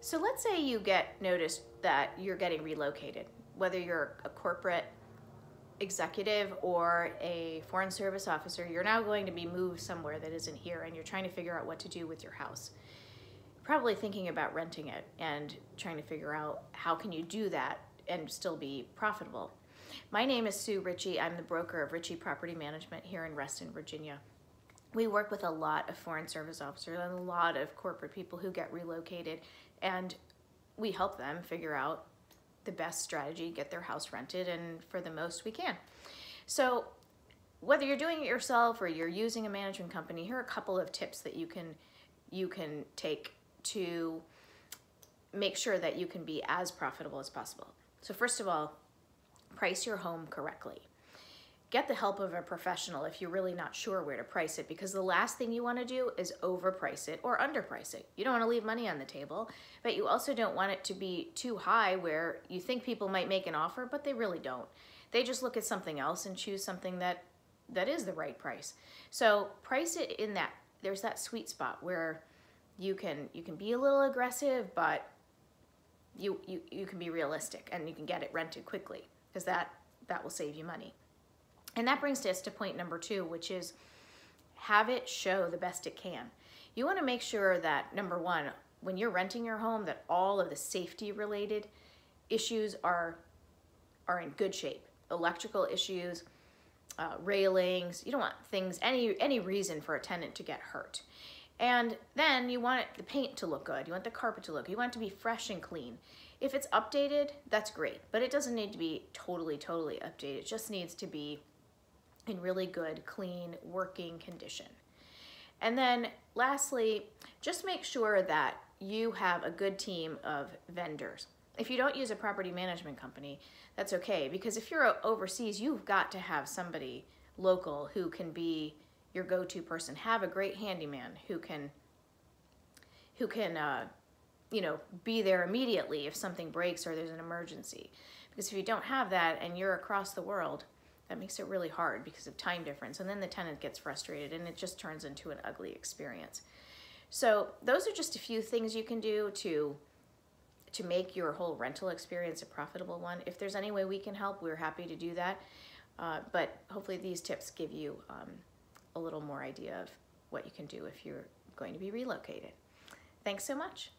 So let's say you get noticed that you're getting relocated, whether you're a corporate executive or a foreign service officer, you're now going to be moved somewhere that isn't here and you're trying to figure out what to do with your house. Probably thinking about renting it and trying to figure out how can you do that and still be profitable. My name is Sue Ritchie. I'm the broker of Ritchie Property Management here in Reston, Virginia. We work with a lot of foreign service officers and a lot of corporate people who get relocated, and we help them figure out the best strategy, get their house rented, and for the most we can. So whether you're doing it yourself or you're using a management company, here are a couple of tips that you can take to make sure that you can be as profitable as possible. So first of all, price your home correctly. Get the help of a professional if you're really not sure where to price it, because the last thing you want to do is overprice it or underprice it. You don't want to leave money on the table, but you also don't want it to be too high where you think people might make an offer, but they really don't. They just look at something else and choose something that is the right price. So price it in that, there's that sweet spot where you can be a little aggressive, but you can be realistic and you can get it rented quickly, because that will save you money. And that brings us to point number 2, which is have it show the best it can. You want to make sure that, number 1, when you're renting your home, that all of the safety related issues are in good shape. Electrical issues, railings, you don't want things, any reason for a tenant to get hurt. And then you want the paint to look good. You want the carpet to look good. You want it to be fresh and clean. If it's updated, that's great, but it doesn't need to be totally updated. It just needs to be in really good, clean, working condition. And then lastly, just make sure that you have a good team of vendors. If you don't use a property management company, that's okay, because if you're overseas, you've got to have somebody local who can be your go-to person. Have a great handyman who can be there immediately if something breaks or there's an emergency. Because if you don't have that and you're across the world, that makes it really hard because of time difference, and then the tenant gets frustrated and it just turns into an ugly experience. So those are just a few things you can do to make your whole rental experience a profitable one. If there's any way we can help, we're happy to do that. But hopefully these tips give you a little more idea of what you can do if you're going to be relocated. Thanks so much.